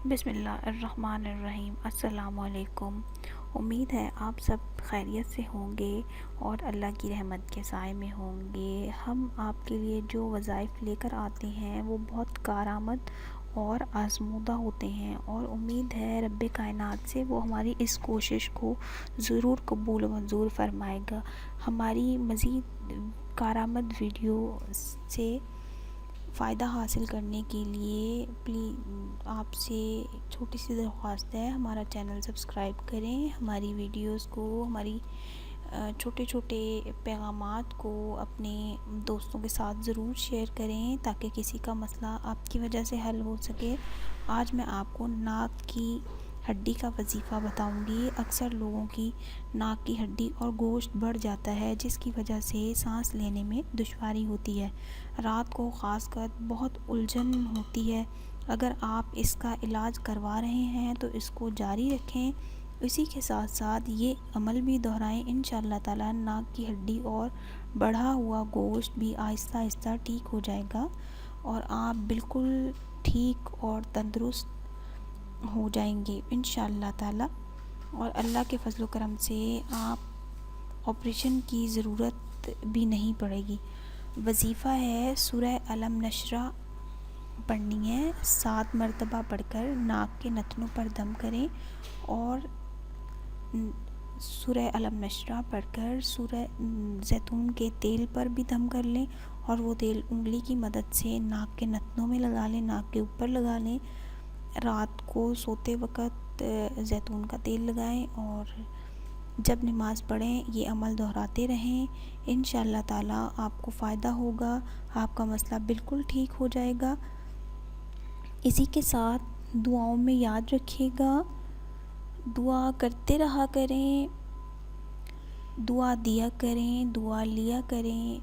بسم اللہ الرحمن الرحیم۔ السلام علیکم۔ امید ہے آپ سب خیریت سے ہوں گے اور اللہ کی رحمت کے سائے میں ہوں گے۔ ہم آپ کے لیے جو وظائف لے کر آتے ہیں وہ بہت کارآمد اور آزمودہ ہوتے ہیں، اور امید ہے رب کائنات سے وہ ہماری اس کوشش کو ضرور قبول و منظور فرمائے گا۔ ہماری مزید کارآمد ویڈیو سے فائدہ حاصل کرنے کے لیے آپ سے چھوٹی سی درخواست ہے، ہمارا چینل سبسکرائب کریں، ہماری ویڈیوز کو، ہماری چھوٹے چھوٹے پیغامات کو اپنے دوستوں کے ساتھ ضرور شیئر کریں تاکہ کسی کا مسئلہ آپ کی وجہ سے حل ہو سکے۔ آج میں آپ کو ناک کی ہڈی کا وظیفہ بتاؤں گی۔ اکثر لوگوں کی ناک کی ہڈی اور گوشت بڑھ جاتا ہے، جس کی وجہ سے سانس لینے میں دشواری ہوتی ہے۔ رات کو خاص کر بہت الجھن ہوتی ہے۔ اگر آپ اس کا علاج کروا رہے ہیں تو اس کو جاری رکھیں، اسی کے ساتھ ساتھ یہ عمل بھی دہرائیں۔ انشاءاللہ تعالی ناک کی ہڈی اور بڑھا ہوا گوشت بھی آہستہ آہستہ ٹھیک ہو جائے گا اور آپ بالکل ٹھیک اور تندرست ہو جائیں گے انشاءاللہ تعالی، اور اللہ کے فضل و کرم سے آپ آپریشن کی ضرورت بھی نہیں پڑے گی۔ وظیفہ ہے سورہ الم نشرہ پڑھنی ہے، 7 مرتبہ پڑھ کر ناک کے نتنوں پر دم کریں، اور سورہ الم نشرہ پڑھ کر سورہ زیتون کے تیل پر بھی دم کر لیں، اور وہ تیل انگلی کی مدد سے ناک کے نتنوں میں لگا لیں، ناک کے اوپر لگا لیں۔ رات کو سوتے وقت زیتون کا تیل لگائیں اور جب نماز پڑھیں یہ عمل دہراتے رہیں۔ انشاءاللہ تعالی آپ کو فائدہ ہوگا، آپ کا مسئلہ بالکل ٹھیک ہو جائے گا۔ اسی کے ساتھ دعاؤں میں یاد رکھیے گا، دعا کرتے رہا کریں، دعا دیا کریں، دعا لیا کریں۔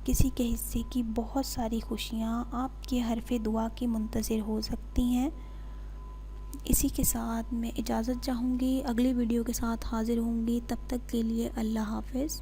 کسی کے حصے کی بہت ساری خوشیاں آپ کے حرف دعا کی منتظر ہو سکتی ہیں۔ اسی کے ساتھ میں اجازت چاہوں گی، اگلی ویڈیو کے ساتھ حاضر ہوں گی، تب تک کے لیے اللہ حافظ۔